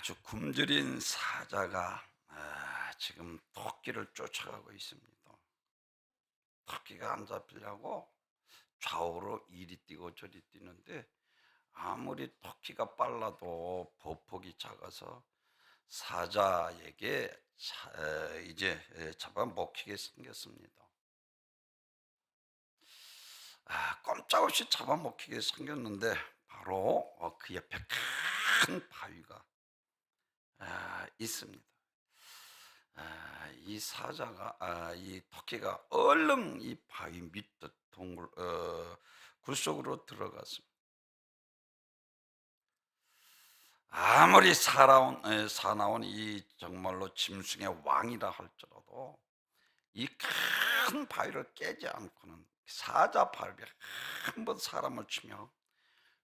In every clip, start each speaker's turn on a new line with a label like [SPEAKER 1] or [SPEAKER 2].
[SPEAKER 1] 아주 굶주린 사자가 지금 토끼를 쫓아가고 있습니다. 토끼가 안 잡히려고 좌우로 이리 뛰고 저리 뛰는데 아무리 토끼가 빨라도 보폭이 작아서 사자에게 이제 잡아먹히게 생겼습니다. 꼼짝없이 잡아먹히게 생겼는데 바로 그 옆에 큰 바위가 있습니다. 이 사자가 이 토끼가 얼른 이 바위 밑 동굴 굴 속으로 들어갔습니다. 아무리 사나운 이 정말로 짐승의 왕이라 할지라도 이 큰 바위를 깨지 않고는 사자 발에 한번 사람을 치며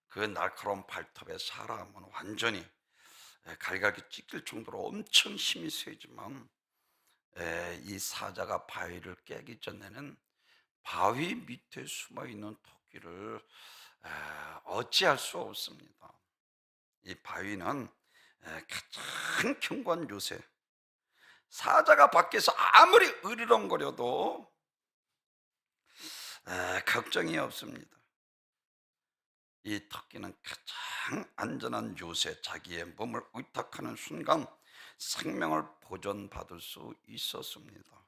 [SPEAKER 1] 그 날카로운 발톱에 사람은 완전히 갈갈이 찢길 정도로 엄청 힘이 세지만 이 사자가 바위를 깨기 전에는 바위 밑에 숨어있는 토끼를 어찌할 수 없습니다. 이 바위는 가장 견고한 요새, 사자가 밖에서 아무리 으르렁거려도 걱정이 없습니다. 이 토끼는 가장 안전한 요새, 자기의 몸을 의탁하는 순간 생명을 보존받을 수 있었습니다.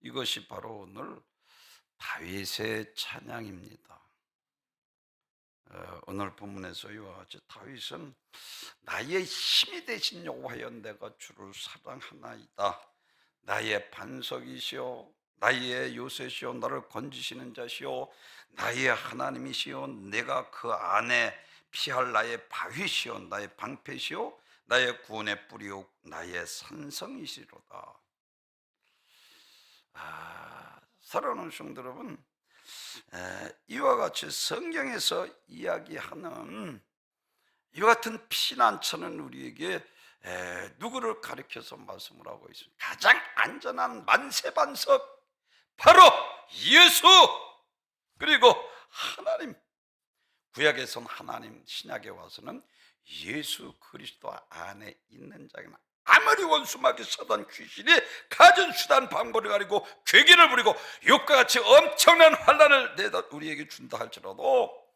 [SPEAKER 1] 이것이 바로 오늘 다윗의 찬양입니다. 오늘 본문에서 이와 같이 다윗은 나의 힘이 되신 여호와여, 내가 주를 사랑하나이다. 나의 반석이시오, 나의 요새시오, 나를 건지시는 자시오, 나의 하나님이시오, 내가 그 안에 피할 나의 바위시오, 나의 방패시오, 나의 구원의 뿌리요 나의 산성이시로다. 사랑하는 성도 여러분, 이와 같이 성경에서 이야기하는 이와 같은 피난처는 우리에게 누구를 가리켜서 말씀을 하고 있습니다. 가장 안전한 만세반석, 바로 예수, 그리고 하나님. 구약에선 하나님, 신약에 와서는 예수 그리스도 안에 있는 자에게는 아무리 원수마귀 사단 귀신이 가진 수단 방법을 가리고 괴기를 부리고 욕과 같이 엄청난 환난을 내다 우리에게 준다 할지라도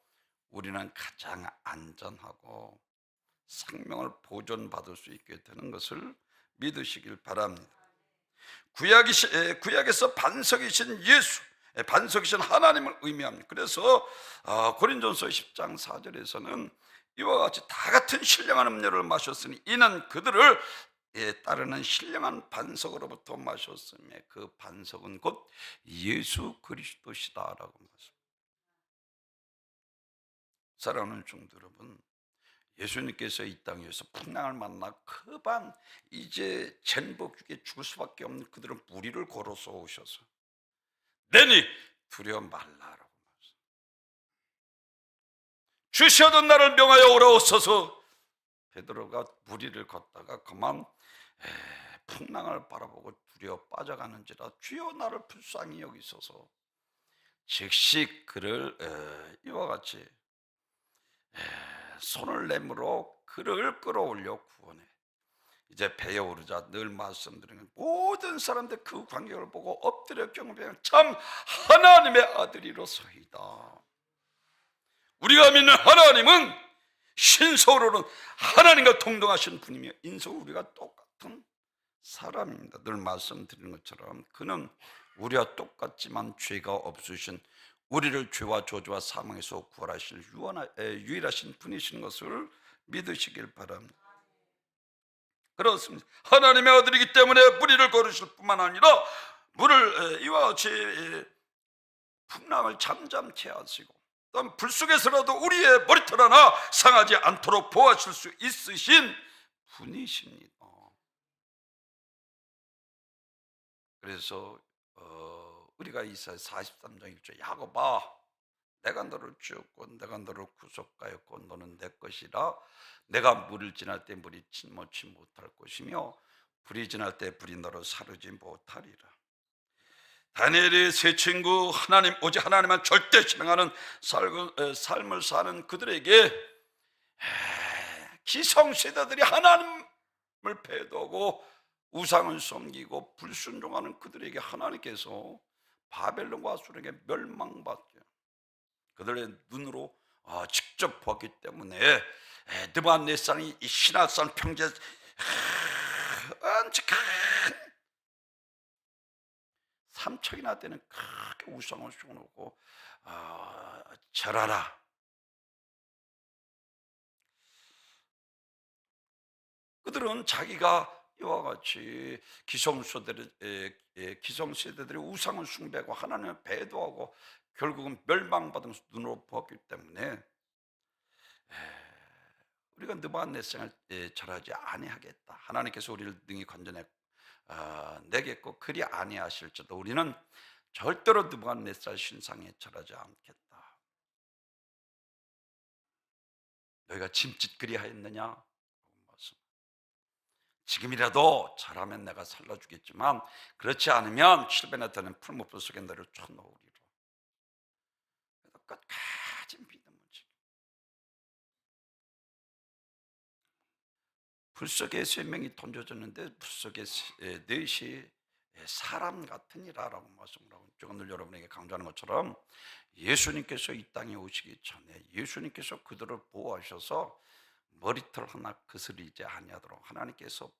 [SPEAKER 1] 우리는 가장 안전하고 생명을 보존받을 수 있게 되는 것을 믿으시길 바랍니다. 구약에서 반석이신 예수, 반석이신 하나님을 의미합니다. 그래서 고린도전서 10장 4절에서는 이와 같이 다 같은 신령한 음료를 마셨으니 이는 그들을 따르는 신령한 반석으로부터 마셨으며 그 반석은 곧 예수 그리스도시다라고 말씀합니다. 사랑하는 성도 여러분, 예수님께서 이 땅에서 풍랑을 만나 급한 이제 전복죽에 죽을 수밖에 없는 그들은 무리를 걸어서 오셔서 내니 두려워 말라라고 말씀합니다. 주시하던 나를 명하여 오라옵소서. 베드로가 무리를 걷다가 그만 풍랑을 바라보고 두려워 빠져가는지라 주여 나를 불쌍히 여기소서. 즉시 그를 이와 같이 손을 내밀어 그를 끌어올려 구원해. 이제 배에 오르자 늘 말씀드리는 모든 사람들 그 광경을 보고 엎드려 경배하며 참 하나님의 아들이로소이다. 우리가 믿는 하나님은 신성으로는 하나님과 동등하신 분이며 인성은 우리가 똑같은 사람입니다. 늘 말씀드리는 것처럼 그는 우리와 똑같지만 죄가 없으신 우리를 죄와 저주와 사망에서 구원하실 유일하신 분이신 것을 믿으시길 바랍니다. 그렇습니다. 하나님의 아들이기 때문에 무리를 걸으실 뿐만 아니라 물을 이와 같이 풍랑을 잠잠케 하시고 또한 불 속에서라도 우리의 머리털 하나 상하지 않도록 보호하실 수 있으신 분이십니다. 그래서 우리가 이사야 43장 1절 야곱아, 내가 너를 지었고 내가 너를 구속하였고 너는 내 것이라. 내가 물을 지날 때 물이 침몰치 못할 것이며 불이 지날 때 불이 너를 사르지 못하리라. 다니엘의 세 친구, 하나님 오직 하나님만 절대 신앙하는 삶을 사는 그들에게 기성세대들이 하나님을 배도하고 우상을 섬기고 불순종하는 그들에게 하나님께서 바벨론과 아수르에게 멸망받게 그들의 눈으로 직접 보기 때문에 느부갓네살이 이 시나산 평지에 큰 3척이나 되는 크게 우상을 세워놓고 절하라. 그들은 자기가 이와 같이 기성세대들이 우상을 숭배하고 하나님을 배도하고 결국은 멸망받은 눈으로 보았기 때문에 우리가 느부갓네살을 절하지 아니하겠다. 하나님께서 우리를 능히 건져내 내겠고 그리 아니하실지도 우리는 절대로 느부갓네살 신상에 절하지 않겠다. 너희가 짐짓 그리하였느냐? 지금이라도 잘하면 내가 살려주겠지만 그렇지 않으면 7배나 되는 풀무불 속에 너를 쳐넣으리라. 끝까지 믿음을 지켜. 불 속에 명이 던져졌는데 불 속에 넷이 사람 같으니라라고 말씀을 하고 제가 늘 여러분에게 강조하는 것처럼 예수님께서 이 땅에 오시기 전에 예수님께서 그들을 보호하셔서 머리털 하나 거스리지 아니하도록 하나님께서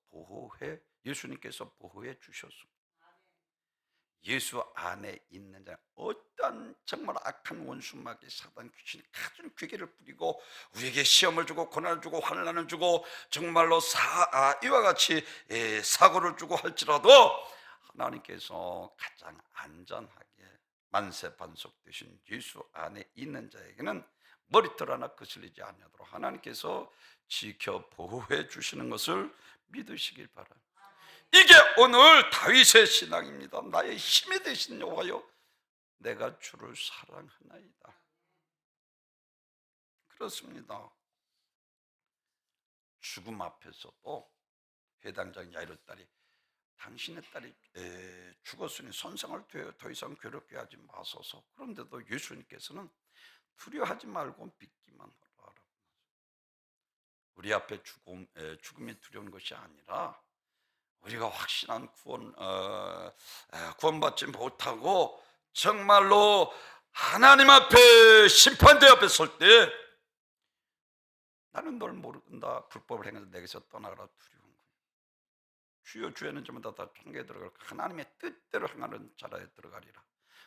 [SPEAKER 1] 예수님께서 보호해 주셨습니다. 예수 안에 있는 자 어떤 정말 악한 원수마귀 사단 귀신이 가진 괴계를 부리고 우리에게 시험을 주고 고난을 주고 환난을 주고 정말로 이와 같이 사고를 주고 할지라도 하나님께서 가장 안전하게 만세반석 되신 예수 안에 있는 자에게는 머리털 하나 거슬리지 아니하도록 하나님께서 지켜 보호해 주시는 것을 믿으시길 바랍니다. 이게 오늘 다윗의 신앙입니다. 나의 힘이 되신 여호와여 내가 주를 사랑하나이다. 그렇습니다. 죽음 앞에서도 해당장 야이로 딸이 당신의 딸이 죽었으니 선생을 더 이상 괴롭게 하지 마소서. 그런데도 예수님께서는 두려워하지 말고 믿기만 하라. 우리 앞에 죽음이 두려운 것이 아니라 우리가 확신한 구원받지 못하고 정말로 하나님 앞에 심판대 앞에 설 때 나는 널 모른다 불법을 행해서 내게서 떠나가라 두려운 거예요. 주여 주여는 저마다 다 통계에 들어갈 하나님의 뜻대로 행하는 자라에 들어가리라.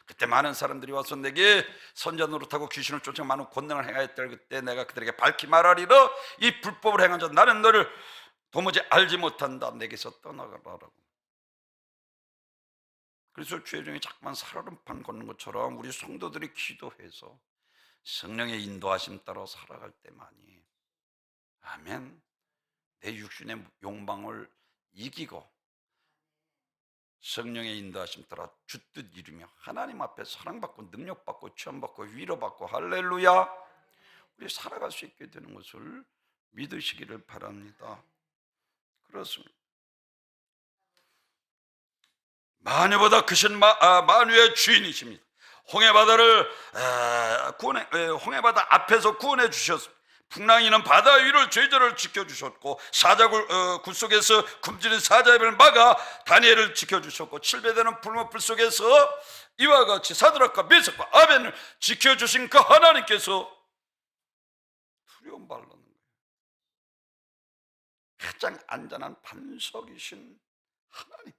[SPEAKER 1] 그때 많은 사람들이 와서 내게 선자 노릇하고 귀신을 쫓아 많은 권능을 행하였다. 그때 내가 그들에게 밝히 말하리라. 이 불법을 행한 자 나는 너를 도무지 알지 못한다. 내게서 떠나가라라고. 그래서 죄중에 자꾸만 살얼음판 걷는 것처럼 우리 성도들이 기도해서 성령의 인도하심 따라 살아갈 때만이 아멘 내 육신의 욕망을 이기고 성령의 인도하심 따라 주 뜻 이루며 하나님 앞에 사랑받고 능력받고 체험받고 위로받고 할렐루야 우리 살아갈 수 있게 되는 것을 믿으시기를 바랍니다. 그렇습니다. 만유보다 크신 만유의 주인이십니다. 홍해바다 앞에서 구원해 주셨습니다. 풍랑이는 바다 위를 죄저를 지켜주셨고 굴 속에서 굶주린 사자를 막아 다니엘을 지켜주셨고 7배되는 불못불 속에서 이와 같이 사드락과 메삭과 아벤을 지켜주신 그 하나님께서 두려움 말라는 거예요. 가장 안전한 반석이신 하나님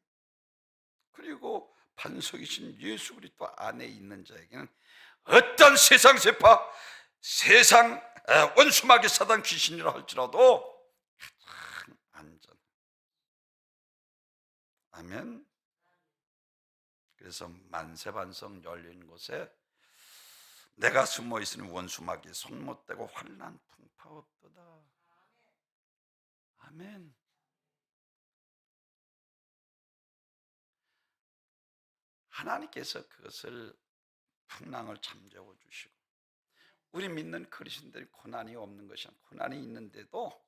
[SPEAKER 1] 그리고 반석이신 예수 그리스도 안에 있는 자에게는 어떤 세상 세파 세상 원수마귀 사단 귀신이라 할지라도 가장 안전. 아멘. 그래서 만세반석 열린 곳에 내가 숨어 있으니 원수마귀 손 못 대고 환난 풍파 없도다. 아멘. 하나님께서 그것을 풍랑을 잠재워 주시고 우리 믿는 그리스도인들이 고난이 없는 것이 아니라 고난이 있는데도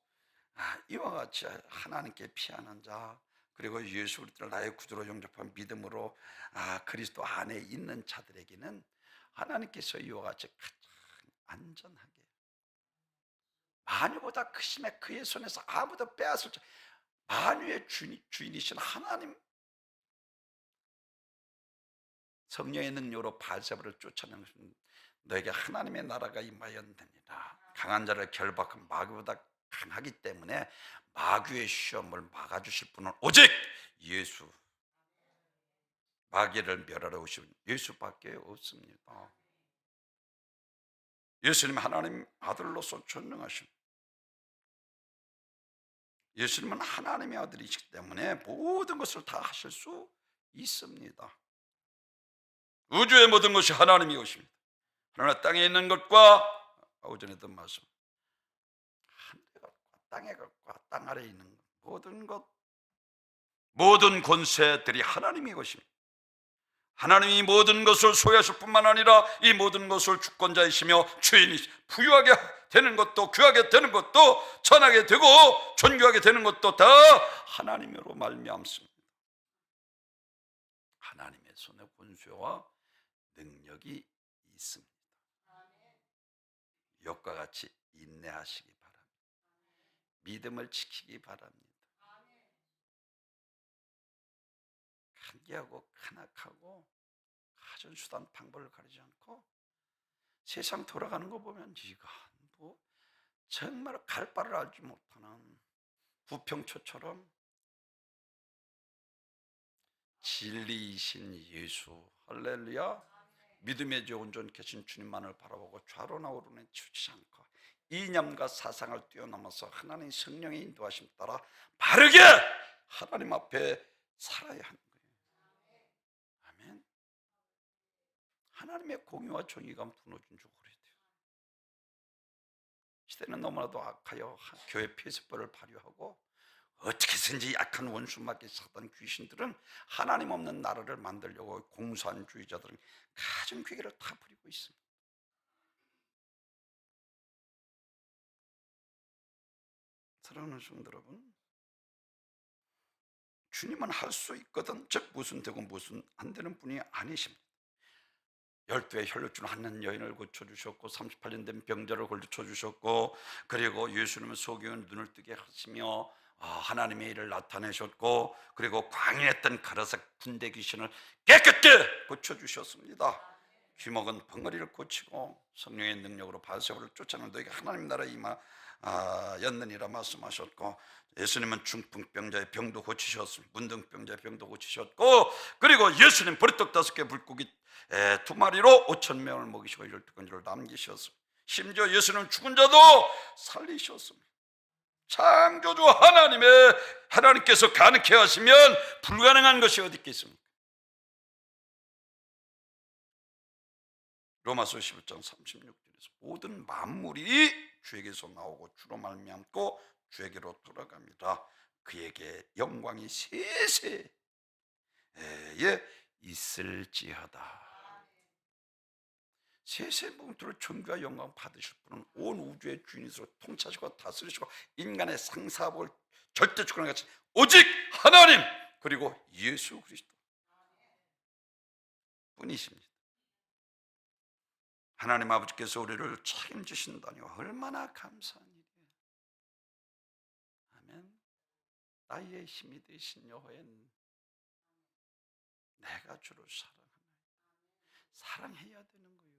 [SPEAKER 1] 이와 같이 하나님께 피하는 자 그리고 예수 그리스도를 나의 구주로 영접한 믿음으로 그리스도 안에 있는 자들에게는 하나님께서 이와 같이 가장 안전하게 만유보다 크심에 그의 손에서 아무도 빼앗을 자, 만유의 주인이신 하나님, 성령의 능력으로 바알세바를 쫓아내는 것은 너에게 하나님의 나라가 임하였느니라. 강한 자를 결박한 마귀보다 강하기 때문에 마귀의 시험을 막아주실 분은 오직 예수, 마귀를 멸하러 오신 예수밖에 없습니다. 예수님 하나님 아들로서 전능하신, 예수님은 하나님의 아들이시기 때문에 모든 것을 다 하실 수 있습니다. 우주의 모든 것이 하나님이 오십니다. 그러나 땅에 있는 것과 오전에 했던 말씀, 하늘의 것과 땅의 것과 땅 아래에 있는 모든 것, 모든 권세들이 하나님이 오십니다. 하나님이 모든 것을 소유하실 뿐만 아니라 이 모든 것을 주권자이시며 주인이 부유하게 되는 것도 귀하게 되는 것도 천하게 되고 존귀하게 되는 것도 다 하나님으로 말미암습니다. 하나님의 손에 권세와 능력이 있습니다. 욥과 같이 인내하시기 바랍니다. 믿음을 지키기 바랍니다. 간계하고 간악하고 가전수단 방법을 가리지 않고 세상 돌아가는 거 보면 이가 뭐 정말 갈 바를 알지 못하는 부평초처럼 진리이신 예수, 할렐루야, 믿음의 주 온전케신 주님만을 바라보고 좌로나 우로나 치우치지 않고 이념과 사상을 뛰어넘어서 하나님 성령의 인도하심 따라 바르게 하나님 앞에 살아야 하는 거예요. 아멘. 하나님의 공의와 정의가 무너진 줄 그래야 돼요. 시대는 너무나도 악하여 교회 폐쇄법을 발휘하고 어떻게든지 약한 원수마귀 사단 귀신들은 하나님 없는 나라를 만들려고 공산주의자들은 가진 괴계를 다 부리고 있습니다. 사랑하는 성도 여러분, 주님은 할 수 있거든, 즉 무슨 되고 무슨 안 되는 분이 아니십니다. 12의 혈루증 앓는 여인을 고쳐주셨고 38년 된 병자를 고쳐주셨고, 그리고 예수님은 소경의 눈을 뜨게 하시며 하나님의 일을 나타내셨고, 그리고 광야했던 가라삭 군대 귀신을 깨끗게 고쳐주셨습니다. 귀먹은 벙어리를 고치고 성령의 능력으로 바알세바를 쫓아내는 너에게 하나님 나라 임하였느니라 말씀하셨고, 예수님은 중풍병자의 병도 고치셨습니다. 문둥병자의 병도 고치셨고, 그리고 예수님 보리떡 5개 물고기 2마리로 5,000명을 먹이시고 12건지를 남기셨습니다. 심지어 예수님은 죽은 자도 살리셨습니다. 창조주 하나님께서 가능케 하시면 불가능한 것이 어디 있겠습니까? 로마서 11장 36절에서 모든 만물이 주에게서 나오고 주로 말미암고 주에게로 돌아갑니다. 그에게 영광이 세세에 있을지어다. 세세 무궁토를 존귀와 영광 받으실 분은 온 우주의 주인이시고 통치하시고 다스리시고 인간의 상사복을 절대 주권을 가진 오직 하나님, 그리고 예수 그리스도 뿐이십니다. 하나님 아버지께서 우리를 책임지신다니 얼마나 감사한 일이에요. 아멘. 나의 힘이 되신 여호와는 내가 주를 사랑해야 되는 거예요.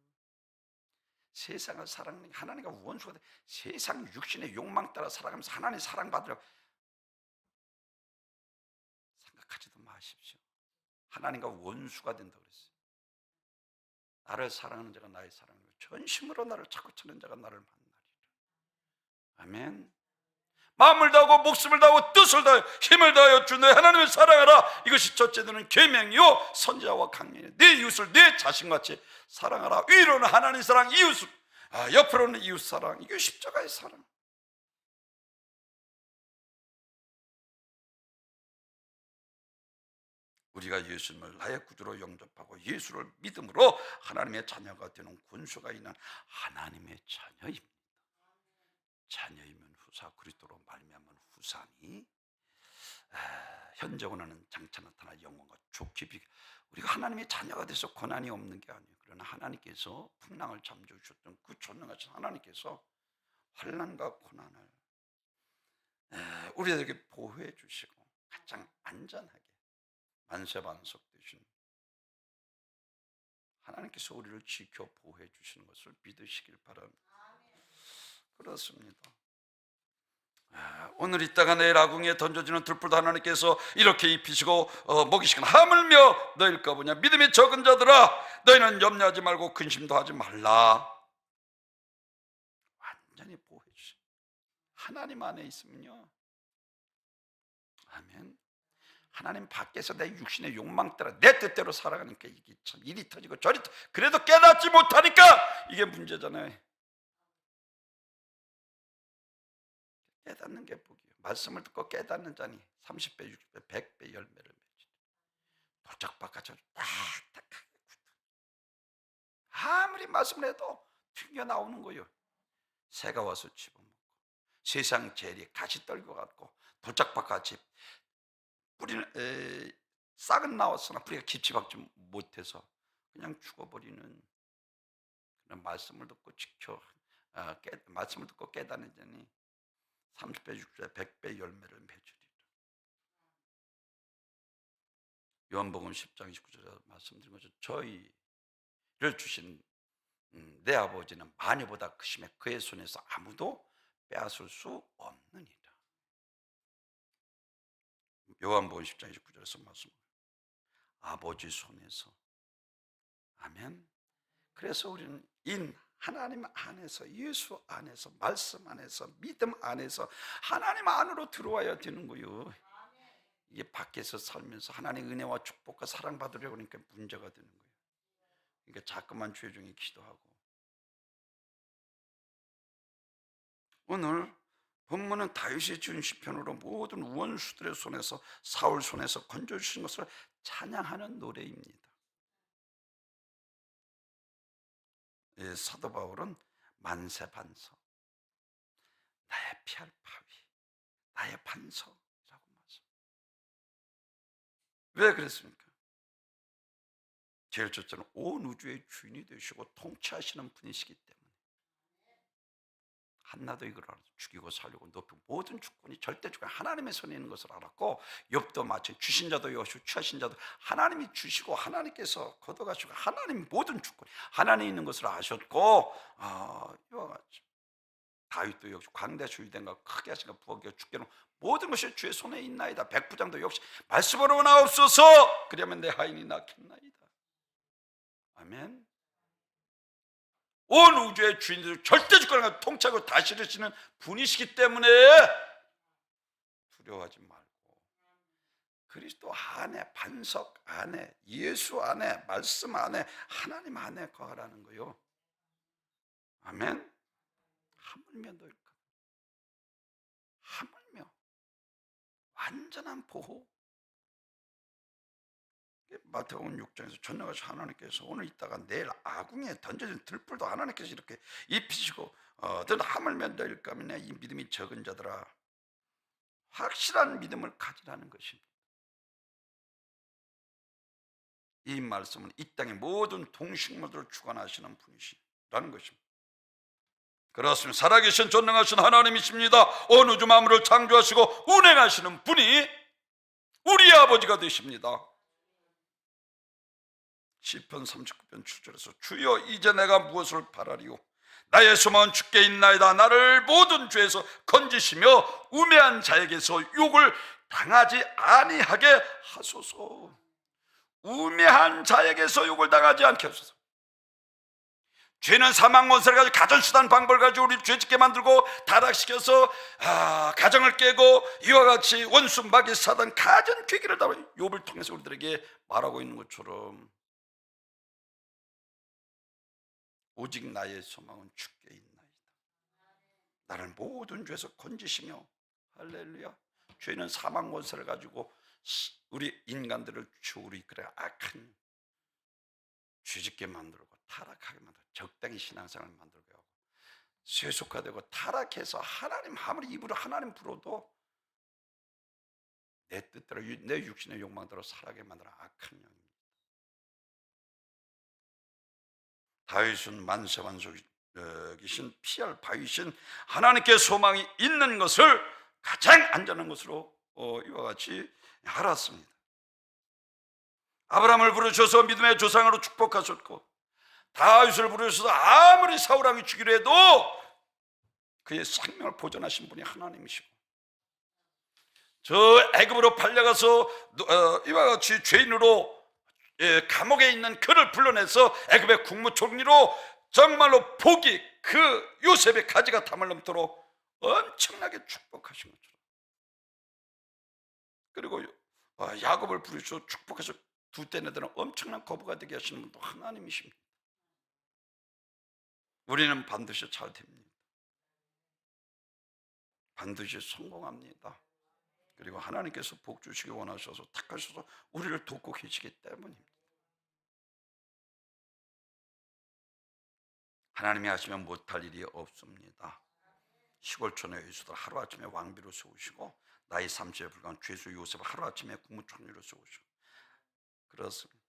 [SPEAKER 1] 세상을 사랑하는, 하나님과 원수가 돼 세상 육신의 욕망 따라 살아가면서 하나님 사랑받으려고 생각하지도 마십시오. 하나님과 원수가 된다고 그랬어요. 나를 사랑하는 자가 나의 사랑을, 전심으로 나를 찾고 찾는 자가 나를 만나리라. 아멘. 마음을 다하고 목숨을 다하고 뜻을 다하여 힘을 다하여 주 너의 하나님을 사랑하라. 이것이 첫째 되는 계명이요 선지자와 강령이니 네 이웃을 네 자신같이 사랑하라. 위로는 하나님 사랑, 이웃 옆으로는 이웃 사랑. 이게 십자가의 사랑. 우리가 예수님을 나의 구주로 영접하고 예수를 믿음으로 하나님의 자녀가 되는 권수가 있는 하나님의 자녀입니다. 자녀이면 후사, 그리스도로 말미암은 후사니 현재 원하는 장차 나타날 영광과 좋게 비교. 우리가 하나님의 자녀가 돼서 고난이 없는 게 아니에요. 그러나 하나님께서 풍랑을 잠재우셨던 그 전능하신 하나님께서 환난과 고난을 우리에게 보호해 주시고 가장 안전하게 만세반석 되신 하나님께서 우리를 지켜 보호해 주시는 것을 믿으시길 바랍니다. 그렇습니다. 오늘 있다가 내일 아궁이에 던져지는 들불도 하나님께서 이렇게 입히시고 먹이시거나 하물며 너희일까 보냐. 믿음이 적은 자들아 너희는 염려하지 말고 근심도 하지 말라. 완전히 보호해 주시. 하나님 안에 있으면요, 아멘. 하나님 밖에서 내 육신의 욕망 따라 내 뜻대로 살아가니까 이게 참 이리 터지고 저리 그래도 깨닫지 못하니까 이게 문제잖아요. 깨닫는 게 복이에요. 말씀을 듣고 깨닫는 자니 30배, 60배, 100배 열매를 맺지. 돌짝바깥으로 딱딱하게 아무리 말씀을 해도 튕겨 나오는 거예요. 새가 와서 집어먹고 세상 재리 가시 떨고 갖고 돌짝바같이 뿌리는 싹은 나왔으나 뿌리가 깊이 박지 못해서 그냥 죽어버리는 그런 말씀을 듣고 말씀을 듣고 깨닫는 자니 30배, 60배, 100배 열매를 맺으리라. 요한복음 10장 29절에 말씀드린 것처럼 저희를 주신 내 아버지는 마녀보다 크심에 그의 손에서 아무도 빼앗을 수 없느니라. 요한복음 10장 29절에서 말씀. 아버지 손에서. 아멘. 그래서 우리는 하나님 안에서, 예수 안에서, 말씀 안에서, 믿음 안에서 하나님 안으로 들어와야 되는 거예요. 이게 밖에서 살면서 하나님의 은혜와 축복과 사랑받으려고 하니까 문제가 되는 거예요. 그러니까 자꾸만 죄 중에 기도하고. 오늘 본문은 다윗이 지은 시편으로 모든 원수들의 손에서, 사울 손에서 건져주신 것을 찬양하는 노래입니다. 사도 바울은 만세반석, 나의 피할 바위, 나의 반석이라고 말씀. 왜 그랬습니까? 제일 첫째는 온 우주의 주인이 되시고 통치하시는 분이시기 때문에. 한나도 이걸 알아서 죽이고 살리고 높이고 모든 주권이 절대 주권 하나님의 손에 있는 것을 알았고, 욥도 마치 주신 자도 여호시고 취하신 자도 하나님이 주시고 하나님께서 걷어가시고 하나님 모든 주권이 하나님이 있는 것을 아셨고, 이와 같이 다윗도 역시 광대 주의된가 크게 하신가 부엌에 죽게는 모든 것이 주의 손에 있나이다. 백부장도 역시 말씀으로 나옵소서 그러면 내 하인이 낳겠나이다. 아멘. 온 우주의 주인들 절대 주권을 통치하고 다스리시는 분이시기 때문에 두려워하지 말고 그리스도 안에, 반석 안에, 예수 안에, 말씀 안에, 하나님 안에 거하라는 거요. 아멘. 하물며 너일까? 하물며 완전한 보호. 마태복음 6장에서 전능하신 하나님께서 오늘 있다가 내일 아궁이에 던져진 들불도 하나님께서 이렇게 입히시고 너는 하물며 너일까 하면 이 믿음이 적은 자들아 확실한 믿음을 가지라는 것입니다. 이 말씀은 이 땅의 모든 동식물들을 주관하시는 분이시라는 것입니다. 그렇습니다. 살아계신 전능하신 하나님이십니다. 온 우주 만물을 창조하시고 운행하시는 분이 우리 아버지가 되십니다. 시편 39편 7절에서 주여 이제 내가 무엇을 바라리요 나의 소망은 주께 있나이다. 나를 모든 죄에서 건지시며 우매한 자에게서 욕을 당하지 아니하게 하소서. 우매한 자에게서 욕을 당하지 않게 하소서. 죄는 사망 원세를 가지고 가전수단 방법을 가지고 우리 죄짓게 만들고 타락시켜서 가정을 깨고 이와 같이 원수 마귀 사단 가전 괴기를 다 욥을 통해서 우리들에게 말하고 있는 것처럼 오직 나의 소망은 주께 있나이다. 나를 모든 죄에서 건지시며 할렐루야. 죄는 사망 원세를 가지고 우리 인간들을 죽으로 이끌어 악한 죄짓게 만들고 타락하게 만들고 적당히 신앙생활을 만들게 하고 세속화되고 타락해서 하나님 아무리 입으로 하나님 부르도 내 뜻대로 내 육신의 욕망대로 살아게 만드는 악한 영입니다. 다윗은 만세반석이 여기신 피할 바위신 하나님께 소망이 있는 것을 가장 안전한 것으로 이와 같이 알았습니다. 아브라함을 부르셔서 믿음의 조상으로 축복하셨고, 다윗을 부르셔서 아무리 사울왕이 죽이려 해도 그의 생명을 보존하신 분이 하나님이시고, 저 애굽으로 팔려가서 이와 같이 죄인으로 감옥에 있는 그를 불러내서 애굽의 국무총리로 정말로 복이 그 요셉의 가지가 담을 넘도록 엄청나게 축복하신 것처럼, 그리고 야곱을 부르셔서 축복해서 두 떼내들은 엄청난 거부가 되게 하시는 분도 하나님이십니다. 우리는 반드시 잘 됩니다. 반드시 성공합니다. 그리고 하나님께서 복 주시기 원하셔서 택하셔서 우리를 돕고 계시기 때문입니다. 하나님이 하시면 못할 일이 없습니다. 시골촌의 여수들 하루아침에 왕비로 세우시고, 나이 30에 불과한 죄수 요셉을 하루아침에 국무총리로 세우시고, 그렇습니다.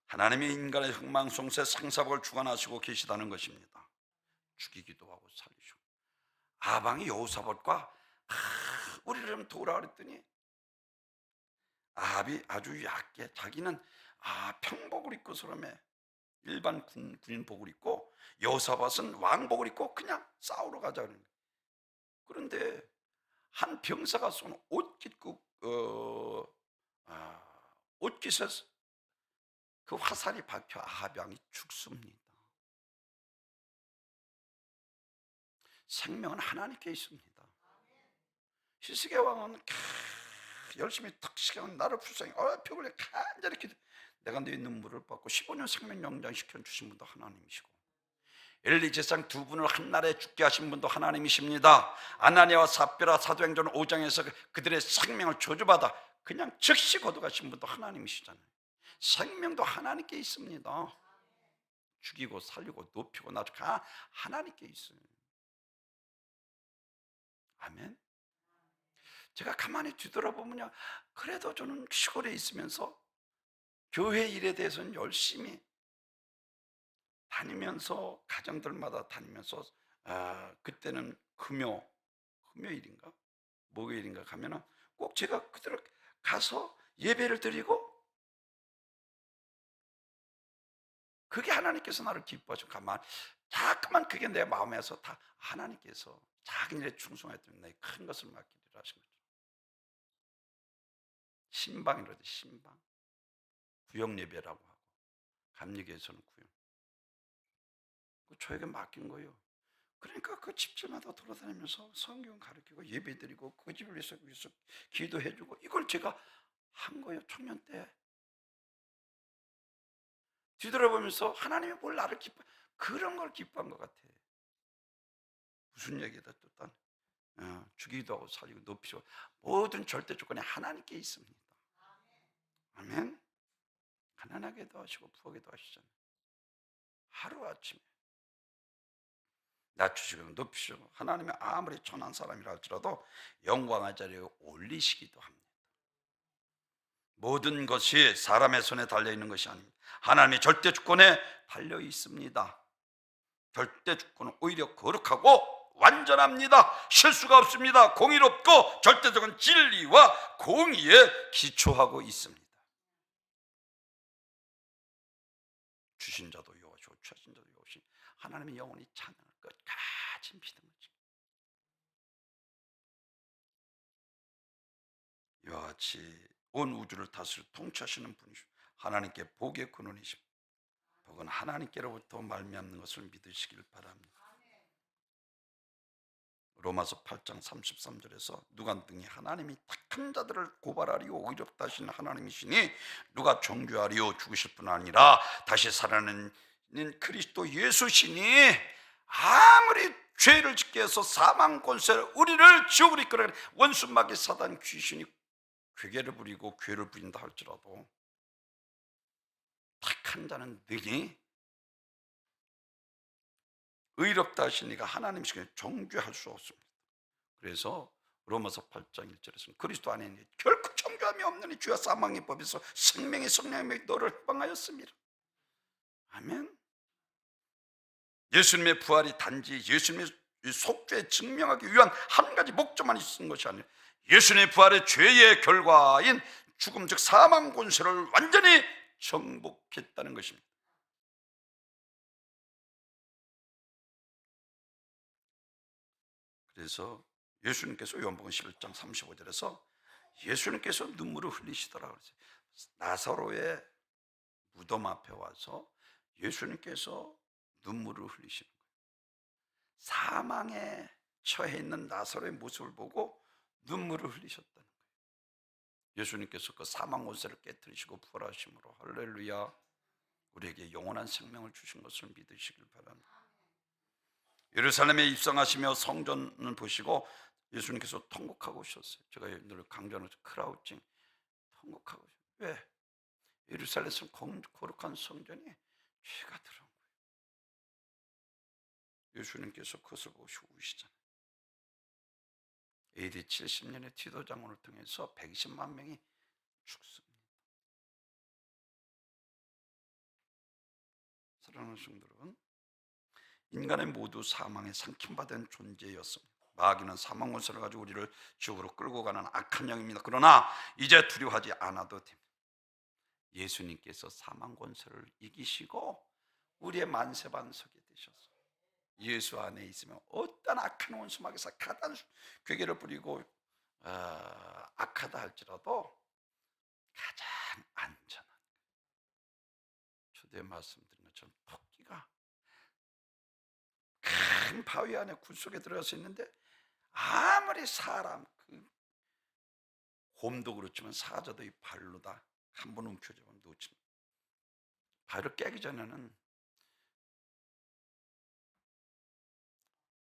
[SPEAKER 1] 하나님이 인간의 흥망성쇠 생사복을 주관하시고 계시다는 것입니다. 죽이기도 하고 살리시고, 아방이 여호사밧과 우리를 좀 도우라 그랬더니 아합이 아주 얕게 자기는 평복을 입고 서름에 일반 군인복을 입고, 여호사밧은 왕복을 입고 그냥 싸우러 가자 그러는 거예요. 그런데 한 병사가 쏜 옷깃 옷깃에 그 화살이 박혀 아합 왕이 죽습니다. 생명은 하나님께 있습니다. 히스기야 왕은 열심히 턱시경 나를 불쌍히 벽을 간절히 기도, 내가 네 눈물을 받고 15년 생명 연장시켜 주신 분도 하나님이시고, 엘리 제사장 두 분을 한날에 죽게 하신 분도 하나님이십니다. 아나니아와 삽비라 사도행전 5장에서 그들의 생명을 저주받아 그냥 즉시 거둬가신 분도 하나님이시잖아요. 생명도 하나님께 있습니다. 죽이고 살리고 높이고 낮추고 하나님께 있어요. 아멘. 제가 가만히 뒤돌아보면요, 그래도 저는 시골에 있으면서 교회 일에 대해서는 열심히 다니면서, 가정들마다 다니면서, 그때는 금요일인가 목요일인가 가면은 꼭 제가 그들 가서 예배를 드리고, 그게 하나님께서 나를 기뻐하시고, 자꾸만 그게 내 마음에서 다 하나님께서 작은 일에 충성했더니 내 큰 것을 맡기리라 하신 거죠. 신방이라도 신방, 구역 예배라고 하고, 감리교에서는 구역, 저에게 맡긴 거예요. 그러니까 그 집집마다 돌아다니면서 성경 가르치고 예배드리고 그 집을 위해서 기도해주고, 이걸 제가 한 거예요. 청년 때 뒤돌아보면서 하나님이 뭘 나를 그런 걸 기뻐한 것 같아. 무슨 얘기다 또 죽이기도 하고 살리고 높이고, 모든 절대 조건이 하나님께 있습니다. 아멘. 가난하게도 하시고 부하게도 하시잖아요. 하루아침에 낮추시고 높이시고, 하나님이 아무리 천한 사람이라 할지라도 영광의 자리에 올리시기도 합니다. 모든 것이 사람의 손에 달려있는 것이 아닙니다. 하나님의 절대 주권에 달려 있습니다. 절대 주권은 오히려 거룩하고 완전합니다. 실수가 없습니다. 공의롭고 절대적인 진리와 공의에 기초하고 있습니다. 주신 자도 여호와시고 취하신 자도 여호와시니 하나님의 영원히 찬양할 끝까지 믿음을 지키고, 이와 같이 온 우주를 다스려 통치하시는 분이시고 하나님께 복의 근원이십니다. 복은 하나님께로부터 말미암는 것을 믿으시길 바랍니다. 로마서 8장 33절에서 누가 등이 하나님이 택한 자들을 고발하리오 의롭다 하시는 하나님이시니 누가 정죄하리오 죽으실 뿐 아니라 다시 살아나는 그리스도 예수시니, 아무리 죄를 짓게 해서 사망 권세를 우리를 지옥으로 이끌어가는 원수마귀 사단 귀신이 괴계를 부리고 괴를 부린다 할지라도 택한 자는 능히 의롭다 하신 이가 하나님이시기에 정죄할 수 없습니다. 그래서 로마서 8장 1절에서는 그리스도 안에 있는 결코 정죄함이 없느니 주와 사망의 법에서 생명의 성령의 너를 해방하였습니다. 아멘. 예수님의 부활이 단지 예수님의 속죄에 증명하기 위한 한 가지 목적만 있는 것이 아니라 예수님의 부활의 죄의 결과인 죽음 즉 사망 권세를 완전히 정복했다는 것입니다. 그래서 예수님께서 요한복음 11장 35절에서 예수님께서 눈물을 흘리시더라고요. 나사로의 무덤 앞에 와서 예수님께서 눈물을 흘리시는 거예요. 사망에 처해 있는 나사로의 모습을 보고 눈물을 흘리셨다는 거예요. 예수님께서 그 사망 권세를 깨뜨리시고 부활하심으로 할렐루야, 우리에게 영원한 생명을 주신 것을 믿으시길 바랍니다. 예루살렘에 입성하시며 성전을 보시고 예수님께서 통곡하고 오셨어요. 제가 늘 강조하는 크라우징, 통곡하고 오셨어요. 왜? 예루살렘에서 거룩한 성전이 죄가 들어온 거예요. 예수님께서 그것을 보시고 우시잖아요. AD 70년에 티도 장군을 통해서 120만 명이 죽습니다. 사랑하는 성도들은 인간의 모두 사망에 삼킴받은 존재였습니다. 마귀는 사망 권세를 가지고 우리를 지옥으로 끌고 가는 악한 영입니다. 그러나 이제 두려워하지 않아도 됩니다. 예수님께서 사망 권세를 이기시고 우리의 만세반석이 되셨어요. 예수 안에 있으면 어떤 악한 원수막에서 가단 괴계를 부리고 악하다 할지라도 가장 안전한, 초대에 말씀드린 것처럼 토끼가 큰 바위 안에 굴 속에 들어가서 있는데 아무리 사람 곰도 그렇지만 사자도 이 발로 다 한 번 움켜쥐면 놓칩니다. 발을 깨기 전에는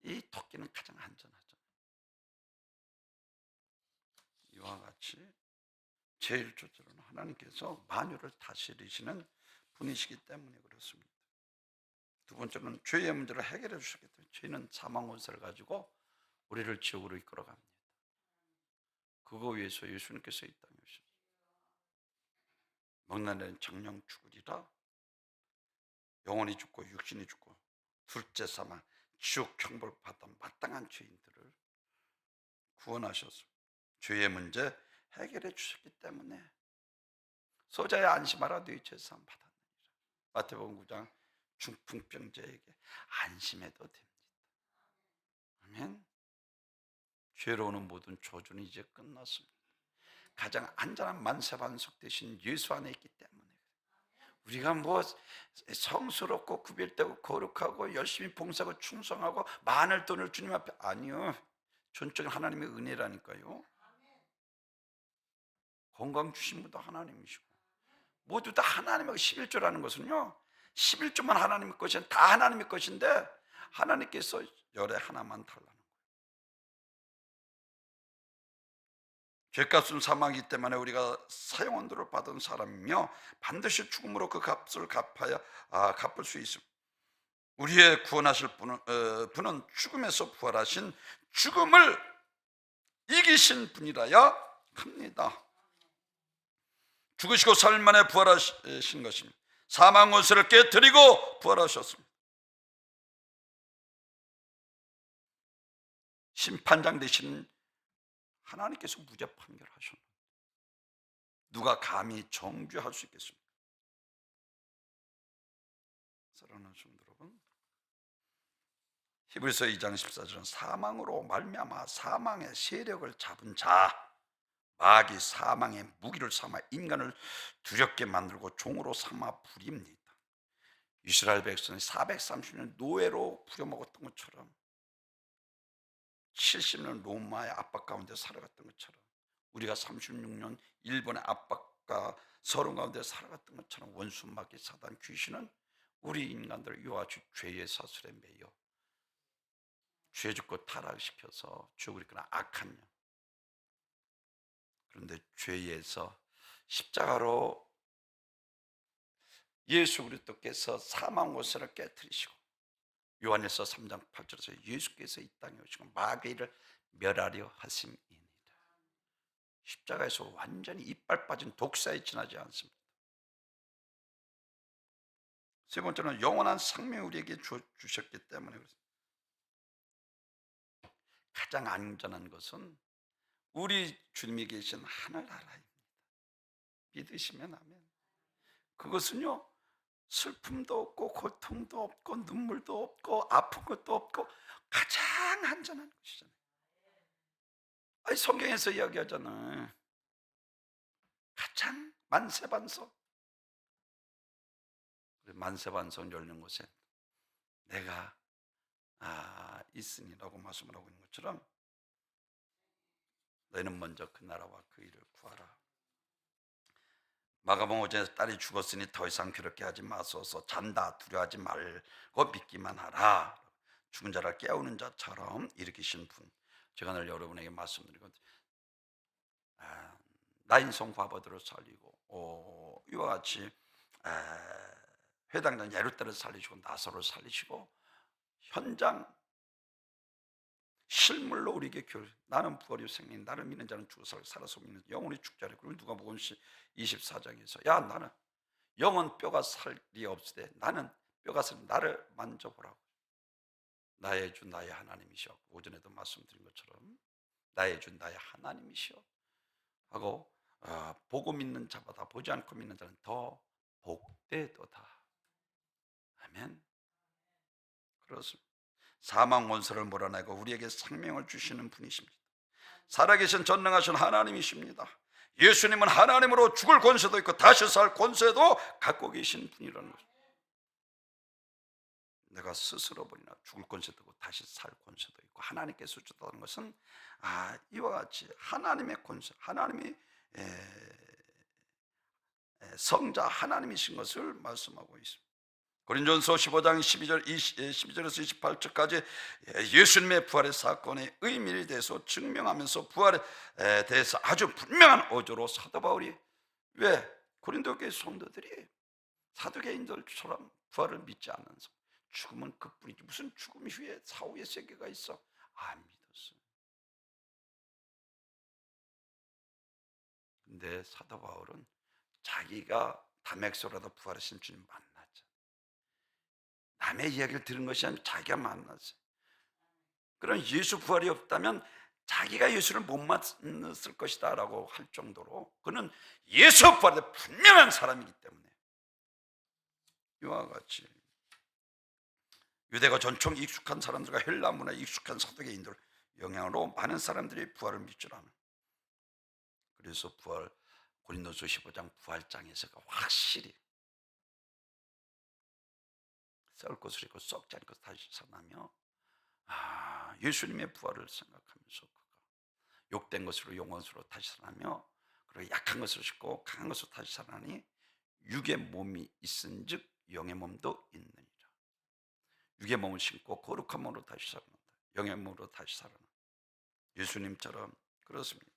[SPEAKER 1] 이 토끼는 가장 안전하죠. 이와 같이 제1조절은 하나님께서 만유를 다스리시는 분이시기 때문에 그렇습니다. 두 번째는 죄의 문제를 해결해 주셨기 때문에 죄는 사망 권세를 가지고 우리를 지옥으로 이끌어갑니다. 그거 위해서 예수님께서 이 땅에 오셨어요. 먹는 정령 죽으리라, 영혼이 죽고 육신이 죽고 둘째 사망 지옥 형벌 받아 마땅한 죄인들을 구원하셔서 죄의 문제 해결해 주셨기 때문에 소자의 안심하라 너희 죄사함 받았느니라. 마태복음 9장 중풍병자에게 안심해도 됩니다. 아멘. 죄로 오는 모든 조주는 이제 끝났습니다. 가장 안전한 만세반석 대신 예수 안에 있기 때문에 우리가 뭐 성스럽고 구별되고 거룩하고 열심히 봉사하고 충성하고 많은 돈을 주님 앞에, 아니요, 전적인 하나님의 은혜라니까요. 건강 주신 분도 하나님이시고 모두 다 하나님의 11조라는 것은요, 11조만 하나님의 것이 다 하나님의 것인데 하나님께서 열에 하나만 달라는 거예요. 죄값은 사망이기 때문에 우리가 사형언도를 받은 사람이며 반드시 죽음으로 그 값을 갚을 수 있습니다. 우리의 구원하실 분은 죽음에서 부활하신 죽음을 이기신 분이라야 합니다. 죽으시고 사흘 만에 부활하신 것입니다. 사망 권세를 깨뜨리고 부활하셨습니다. 심판장 되신 하나님께서 무죄 판결하셨는데 누가 감히 정죄할 수 있겠습니까? 사랑하는 성도 여러분, 히브리서 2장 14절은 사망으로 말미암아 사망의 세력을 잡은 자, 마귀 사망의 무기를 삼아 인간을 두렵게 만들고 종으로 삼아 부립니다. 이스라엘 백성이 430년 노예로 부려먹었던 것처럼 70년 로마의 압박 가운데 살아갔던 것처럼 우리가 36년 일본의 압박과 서론 가운데 살아갔던 것처럼 원수 마귀 사단 귀신은 우리 인간들을 이와 같이 죄의 사슬에 매여 죄 짓고 타락시켜서 지옥을 이끄는 악한 영. 그런데 죄에서 십자가로 예수 그리스도께서 사망 권세를 깨뜨리시고 요한일서 3장 8절에서 예수께서 이 땅에 오시고 마귀를 멸하려 하심이니라. 십자가에서 완전히 이빨 빠진 독사에 지나지 않습니다. 세 번째는 영원한 생명을 우리에게 주셨기 때문에 그렇습니다. 가장 안전한 것은 우리 주님이 계신 하늘나라입니다. 믿으시면 아멘. 그것은요, 슬픔도 없고 고통도 없고 눈물도 없고 아픈 것도 없고 가장 안전한 것이잖아요. 아니, 성경에서 이야기하잖아요. 가장 만세반석. 만세반석 열린 곳에 내가 있으니라고 말씀을 하고 있는 것처럼 너희는 먼저 그 나라와 그 일을 구하라. 마가복음 5장에서 딸이 죽었으니 더 이상 괴롭게 하지 마소서. 잔다 두려워하지 말고 믿기만 하라. 죽은 자를 깨우는 자처럼 일으키신 분. 제가 늘 여러분에게 말씀드리거든요. 나인성 과부들을 살리고 이와 같이 회당장 야루떼를 살리시고 나사로를 살리시고 현장 실물로 우리에게 교회, 나는 부활이요 생명, 나를 믿는 자는 죽어서 살아서 믿는 영혼이 죽자래. 그리고 누가복음 24장에서 야, 나는 영은 뼈가 살이 없으되 나는 뼈가 살, 나를 만져보라고. 나의 주 나의 하나님이시여. 오전에도 말씀드린 것처럼 나의 주 나의 하나님이시여 하고 보고 믿는 자보다 보지 않고 믿는 자는 더 복되도다. 아멘. 그렇습니다. 사망 원수를 몰아내고 우리에게 생명을 주시는 분이십니다. 살아계신 전능하신 하나님이십니다. 예수님은 하나님으로 죽을 권세도 있고 다시 살 권세도 갖고 계신 분이라는 거죠. 내가 스스로 보니나 죽을 권세도 있고 다시 살 권세도 있고 하나님께서 주셨다는 것은 이와 같이 하나님의 권세, 하나님이 성자 하나님이신 것을 말씀하고 있습니다. 고린도전서 15장 12절에서 28절까지 예수님의 부활의 사건의 의미에 대해서 증명하면서 부활에 대해서 아주 분명한 어조로 사도 바울이, 왜 고린도교회 성도들이 사두개인들처럼 부활을 믿지 않는서 죽음은 그뿐이지 무슨 죽음 후에 사후의 세계가 있어 안 믿었어요. 근데 사도 바울은 자기가 담액소라도 부활하신 주님 만났죠. 남의 이야기를 들은 것이 아니라 자기가 만났어요. 그런 예수 부활이 없다면 자기가 예수를 못 만났을 것이다 라고 할 정도로 그는 예수 부활에 분명한 사람이기 때문에 이와 같이 유대가 전통 익숙한 사람들과 헬라 문화에 익숙한 사두개인들 영향으로 많은 사람들이 부활을 믿지 않아요. 그래서 고린도서 15장 부활장에서가 확실히 썩을 것을 입고 썩지 않을 것을 다시 살아나며 예수님의 부활을 생각하면서 그가 욕된 것으로 영원수로 다시 살아나며 그리고 약한 것을 싣고 강한 것으로 다시 살아나니 육의 몸이 있은즉 영의 몸도 있느니라. 육의 몸을 신고 거룩한 몸으로 다시 살아난다. 영의 몸으로 다시 살아난다. 예수님처럼 그렇습니다.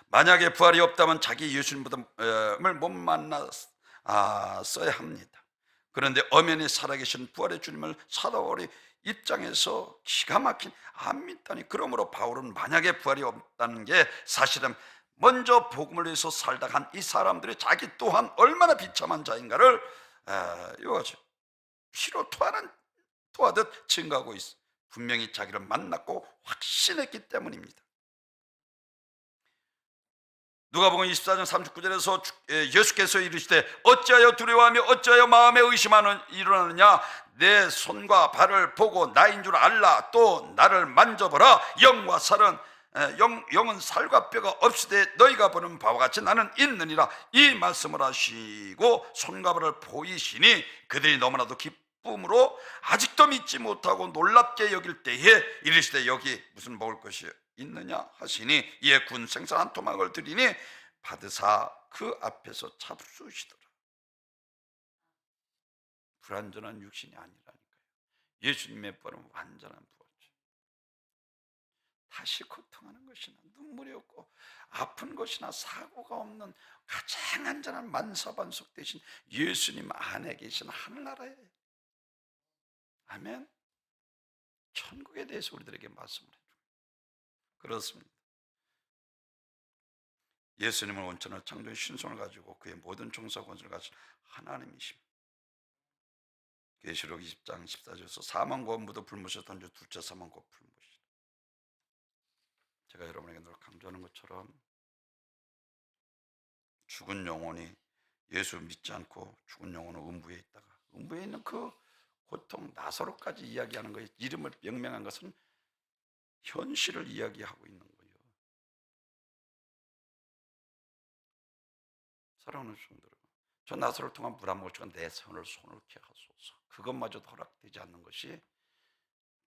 [SPEAKER 1] 만약에 부활이 없다면 자기 예수님을 못 만났어야 합니다. 그런데 엄연히 살아계신 부활의 주님을 사도 바울이 입장에서 기가 막힌 안 믿다니. 그러므로 바울은 만약에 부활이 없다는 게 사실은 먼저 복음을 위해서 살다 간 이 사람들이 자기 또한 얼마나 비참한 자인가를 이거죠. 피로 토하듯 증거하고 있어. 분명히 자기를 만났고 확신했기 때문입니다. 누가복음 24장 39절에서 예수께서 이르시되 어찌하여 두려워하며 어찌하여 마음에 의심하는 일어나느냐. 내 손과 발을 보고 나인 줄 알라. 또 나를 만져보라. 영은 살과 뼈가 없으되 너희가 보는 바와 같이 나는 있느니라. 이 말씀을 하시고 손과 발을 보이시니 그들이 너무나도 기쁨으로 아직도 믿지 못하고 놀랍게 여길 때에 이르시되 여기 무슨 먹을 것이 있느냐 하시니 이에 군 생선 한 토막을 드리니 받으사 그 앞에서 잡수시더라. 불완전한 육신이 아니라니까요. 예수님의 부활은 완전한 부활이죠. 다시 고통하는 것이나 눈물이 없고 아픈 것이나 사고가 없는 가장 안전한 만사반석 대신 예수님 안에 계신 하늘나라에, 아멘. 천국에 대해서 우리들에게 말씀을 해줍니다. 그렇습니다. 예수님은 원천을 창조의 신성을 가지고 그의 모든 종사 권세를 가진 하나님이십니다. 계시록 20장 14절에서 사망과 음부도 불못에 던져 둘째 사망 곧 불못이라. 제가 여러분에게 늘 강조하는 것처럼 죽은 영혼이 예수 믿지 않고 죽은 영혼은 음부에 있다가 음부에 있는 그 고통 나사로까지 이야기하는 거예요. 이름을 명명한 것은 현실을 이야기하고 있는 거예요. 사랑하는 성도들, 저 나사로를 통한 물 한 모금과 내 손을 손을케 하소서. 그것마저도 허락되지 않는 것이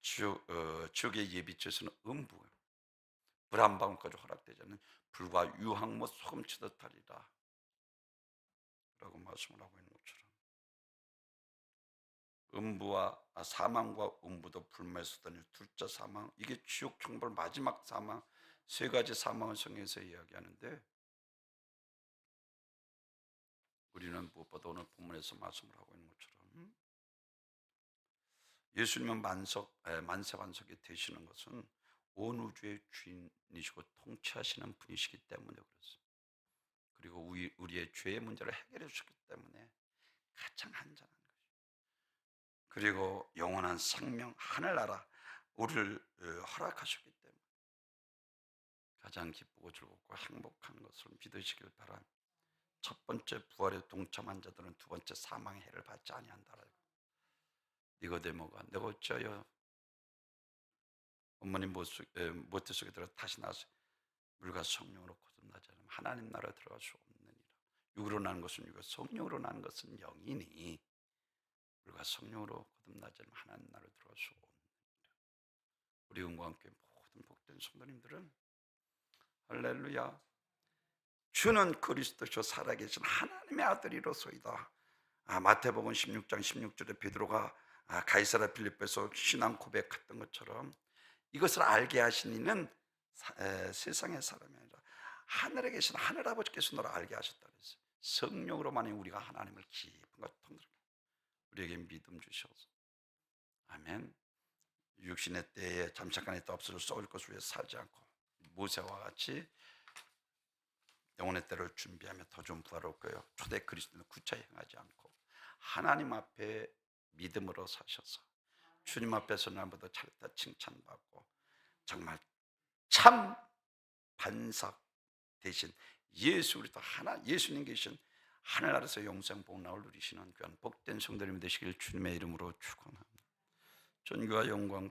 [SPEAKER 1] 지옥의 예비처에서는 음부, 물 한 방울까지 허락되지 않는 불과 유황못 소금 치듯 하리라 라고 말씀을 하고 있는 것처럼 음부와 사망과 음부도 불멸에서 던질 둘째 사망, 이게 지옥 총벌 마지막 사망, 세 가지 사망을 성경에서 이야기하는데 우리는 무엇보다 오늘 본문에서 말씀을 하고 있는 것처럼 예수님은 만세반석이 되시는 것은 온 우주의 주인이시고 통치하시는 분이시기 때문에 그렇습니다. 그리고 우리의 죄의 문제를 해결해 주셨기 때문에 가장 한전한 것이죠. 그리고 영원한 생명, 하늘나라 우리를 허락하셨기 때문에 가장 기쁘고 즐겁고 행복한 것을 믿으시길 바랍니다. 첫 번째 부활에 동참한 자들은 두 번째 사망의 해를 받지 아니한다라고. 니고데모가 내가 어찌하여 어머님 모태 속에 들어 다시 나서 물과 성령으로 거듭나지 않으면 하나님 나라에 들어갈 수 없느니라. 육으로 나는 것은 육이고 성령으로 나는 것은 영이니 물과 성령으로 거듭나지 않으면 하나님 나라에 들어갈 수 없느니라. 우리 은과 함께 모든 복된 성도님들은 할렐루야, 주는 그리스도시요 살아계신 하나님의 아들이로소이다. 마태복음 16장 16절에 베드로가 가이사랴 필리포에서 신앙 고백했던 것처럼 이것을 알게 하신 이는 세상의 사람이 아니라 하늘에 계신 하늘아버지께서 너를 알게 하셨다 그랬어요. 성령으로만이 우리가 하나님을 깊은가 통들어 우리에게 믿음 주셔서 아멘. 육신의 때에 잠깐의 때 없어져 썩을 것을 위해 살지 않고 모세와 같이 영혼의 때를 준비하며 더 좀 부활할거예요. 초대 그리스도는 구차히 행하지 않고 하나님 앞에 믿음으로 사셔서 주님 앞에서 날마다 잘했다 칭찬받고 정말 참 반석 대신 예수 그리스도 예수님 계신 하늘나라에서 영생 복락을 누리시는 귀한 복된 성도님 되시길 주님의 이름으로 축원합니다. 존귀와 영광